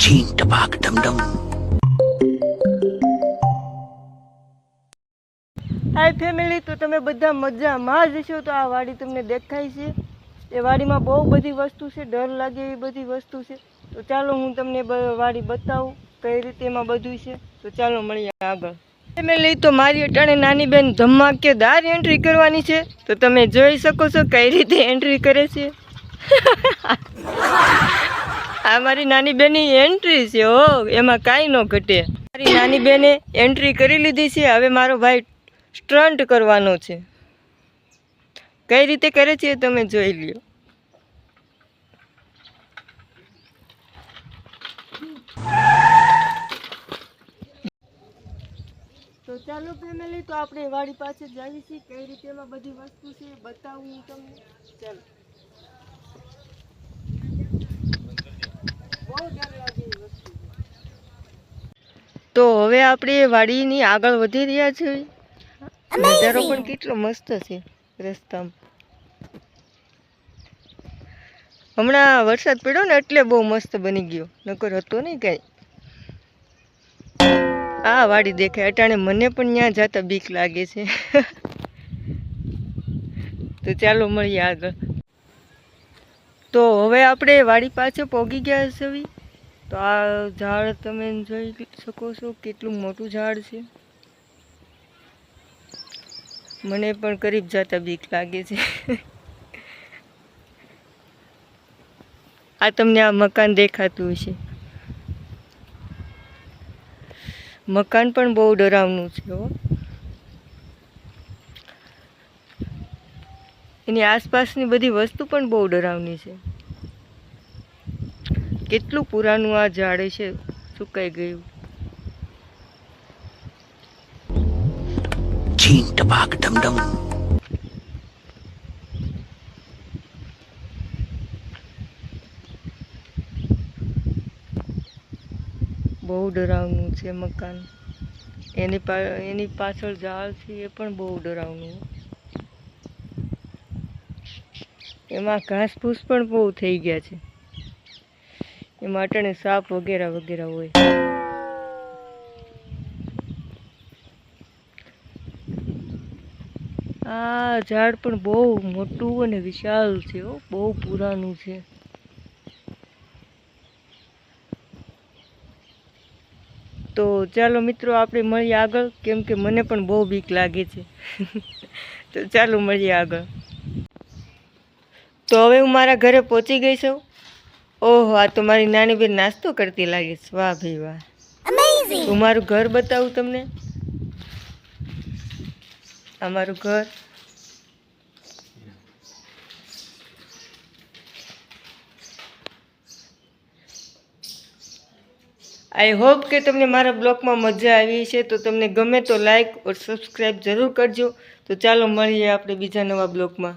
છીન ટપાક ડમડમ. હાય family, તો તમે બધા મજામાં જ છો. તો આ વાડી તમને દેખાય છે. એ વાડીમાં બહુ બધી વસ્તુ છે, ડર લાગે એવી બધી વસ્તુ છે. તો ચાલો હું તમને વાડી બતાવું કઈ રીતે એમાં બધું છે. તો ચાલો મળીએ આગળ. ફેમિલી, તો મારી અટાણે નાની બેન ધમાકેદાર એન્ટ્રી કરવાની છે. તો તમે જોઈ શકો છો કઈ રીતે એન્ટ્રી કરે છે. આ મારી નાની બેનની એન્ટ્રી છે. હો, એમાં કાંઈ ન ઘટે. મારી નાની બેને એન્ટ્રી કરી લીધી છે. હવે મારો ભાઈ સ્ટન્ટ કરવાનો છે. કઈ રીતે કરે છે તમે જોઈ લ્યો. તો ચાલો ફેમિલી, તો આપણે વાડી પાસે જ આવી છીએ. કઈ રીતે એમાં બધી વસ્તુ છે બતાવું હું તમને. ચાલો. બહુ ડર લાગે એ વસ્તુ. તો હવે આપણે વાડીની આગળ વધી રહ્યા છીએ. નજારો પણ કેટલો મસ્ત છે રસ્તામાં. હમણાં વરસાદ પડ્યો ને એટલે બહુ મસ્ત બની ગયો, નકર હતો નહીં કાંઈ. આ વાડી દેખાય અટાણે. મને પણ ત્યાં જતા બીક લાગે છે. તો ચાલો મળીએ આગળ. તો હવે આપણે વાડી પાછળ પહોંચી ગયા છીએ. તો આ ઝાડ તમે જોઈ શકો છો કેટલું મોટું ઝાડ છે. મને પણ કરીબ જતા બીક લાગે છે. આ તમને આ મકાન દેખાતું હશે. મકાન પણ બહુ ડરાવનું છે. હો, એની આસપાસની બધી વસ્તુ પણ બહુ ડરાવની છે. કેટલું પુરાનું આ ઝાડ છે, સુકાઈ ગયું. છીન ટપાક ડમડમ. બહુ ડરાવનું છે મકાન. એની પાછળ ઝાડ છે એ પણ બહુ ડરાવનું. એમાં ઘાસ ફૂસ પણ બહુ થઈ ગયા છે. એમાં અટાણે સાપ વગેરે વગેરે હોય. આ ઝાડ પણ બહુ મોટું અને વિશાળ છે. બહુ પુરાનું છે. તો ચાલો મિત્રો, આપણે મળીએ આગળ, કેમ કે મને પણ બહુ બીક લાગે છે. તો ચાલો મળીએ આગળ. તો હવે હું મારા ઘરે પહોંચી ગઈ છું. ઓહો, આ તો મારી નાની બેન નાસ્તો કરતી લાગે છે. વાહ ભાઈ વાહ. હું મારું ઘર બતાવું તમને. આ મારું ઘર. આઈ હોપ કે તમને મારા બ્લોગમાં મજા આવી છે. તો તમને ગમે તો લાઈક ઓર સબસ્ક્રાઈબ જરૂર કરજો. તો ચાલો મળીએ આપણે બીજા નવા બ્લોગમાં.